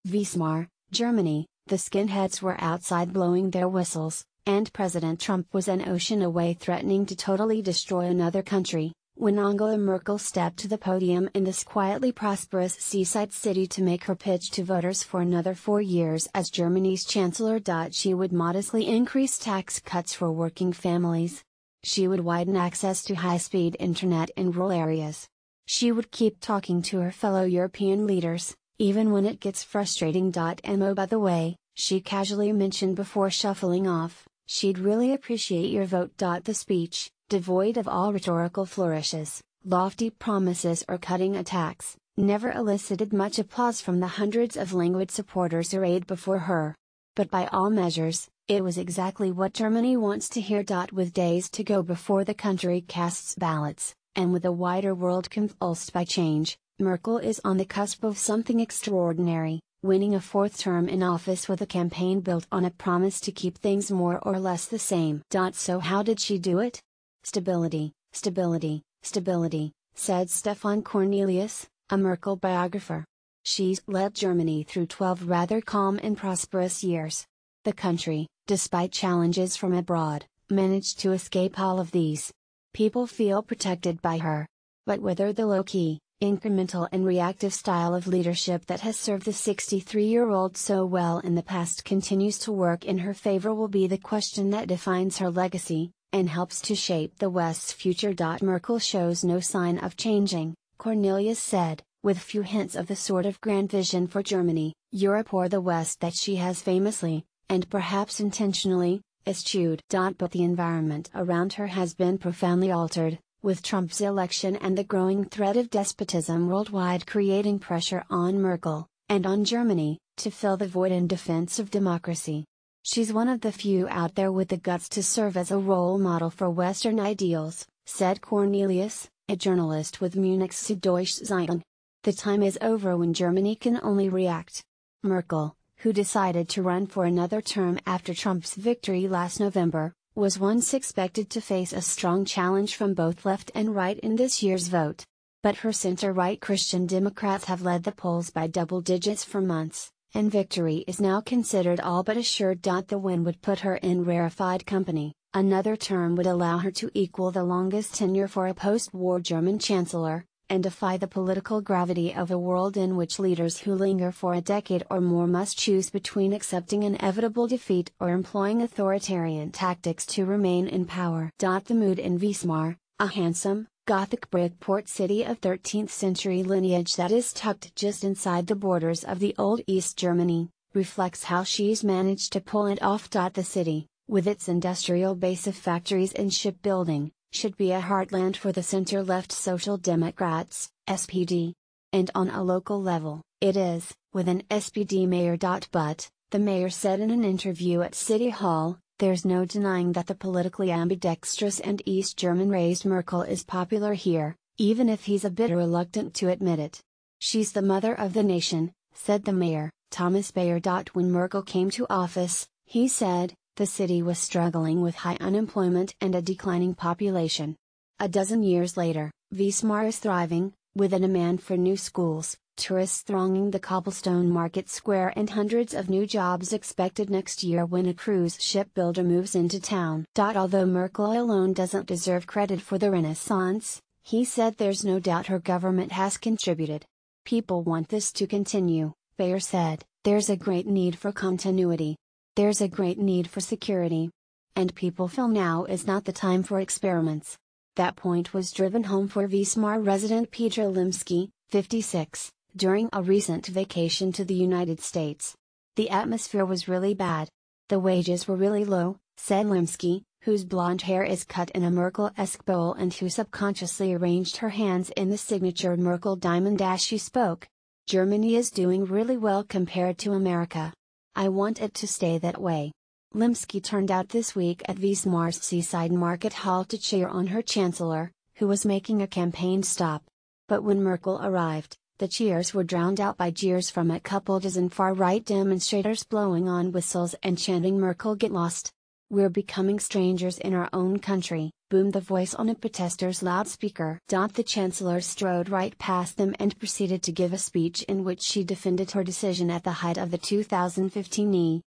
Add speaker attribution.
Speaker 1: Weimar, Germany, the skinheads were outside blowing their whistles, and President Trump was an ocean away threatening to totally destroy another country, when Angela Merkel stepped to the podium in this quietly prosperous seaside city to make her pitch to voters for another 4 years as Germany's chancellor. She would modestly increase tax cuts for working families. She would widen access to high-speed internet in rural areas. She would keep talking to her fellow European leaders, even when it gets frustrating. And by the way, she casually mentioned before shuffling off, she'd really appreciate your vote. The speech, devoid of all rhetorical flourishes, lofty promises or cutting attacks, never elicited much applause from the hundreds of languid supporters arrayed before her. But by all measures, it was exactly what Germany wants to hear. With days to go before the country casts ballots, and with a wider world convulsed by change, Merkel is on the cusp of something extraordinary, winning a 4th term in office with a campaign built on a promise to keep things more or less the same. So how did she do it? Stability, stability, stability, said Stefan Cornelius, a Merkel biographer. She's led Germany through 12 rather calm and prosperous years. The country, despite challenges from abroad, managed to escape all of these. People feel protected by her. But whether the low-key, incremental and reactive style of leadership that has served the 63-year-old so well in the past continues to work in her favor will be the question that defines her legacy, and helps to shape the West's future. Merkel shows no sign of changing, Cornelius said, with few hints of the sort of grand vision for Germany, Europe or the West that she has famously, and perhaps intentionally, eschewed. But the environment around her has been profoundly altered, with Trump's election and the growing threat of despotism worldwide creating pressure on Merkel, and on Germany, to fill the void in defense of democracy. She's one of the few out there with the guts to serve as a role model for Western ideals, said Cornelius, a journalist with Munich's Süddeutsche Zeitung. The time is over when Germany can only react. Merkel, who decided to run for another term after Trump's victory last November, was once expected to face a strong challenge from both left and right in this year's vote. But her center-right Christian Democrats have led the polls by double digits for months, and victory is now considered all but assured. The win would put her in rarefied company. Another term would allow her to equal the longest tenure for a post-war German chancellor, and defy the political gravity of a world in which leaders who linger for a decade or more must choose between accepting inevitable defeat or employing authoritarian tactics to remain in power. The mood in Weimar, a handsome, Gothic brick port city of 13th century lineage that is tucked just inside the borders of the old East Germany, reflects how she's managed to pull it off. The city, with its industrial base of factories and shipbuilding, should be a heartland for the center-left Social Democrats, SPD. And on a local level, it is, with an SPD mayor. But, the mayor said in an interview at City Hall, there's no denying that the politically ambidextrous and East German-raised Merkel is popular here, even if he's a bit reluctant to admit it. She's the mother of the nation, said the mayor, Thomas Bayer. When Merkel came to office, he said, the city was struggling with high unemployment and a declining population. A dozen years later, Weimar is thriving, with a demand for new schools, tourists thronging the cobblestone market square and hundreds of new jobs expected next year when a cruise ship builder moves into town. Although Merkel alone doesn't deserve credit for the renaissance, he said there's no doubt her government has contributed. People want this to continue, Bayer said, there's a great need for continuity. There's a great need for security. And people feel now is not the time for experiments. That point was driven home for Weimar resident Peter Limsky, 56, during a recent vacation to the United States. The atmosphere was really bad. The wages were really low, said Limsky, whose blonde hair is cut in a Merkel-esque bowl and who subconsciously arranged her hands in the signature Merkel diamond as she spoke. Germany is doing really well compared to America. I want it to stay that way. Limsky turned out this week at Weimar's seaside market hall to cheer on her chancellor, who was making a campaign stop. But when Merkel arrived, the cheers were drowned out by jeers from a couple dozen far-right demonstrators blowing on whistles and chanting "Merkel get lost. We're becoming strangers in our own country," boomed the voice on a protester's loudspeaker. The Chancellor strode right past them and proceeded to give a speech in which she defended her decision at the height of the 2015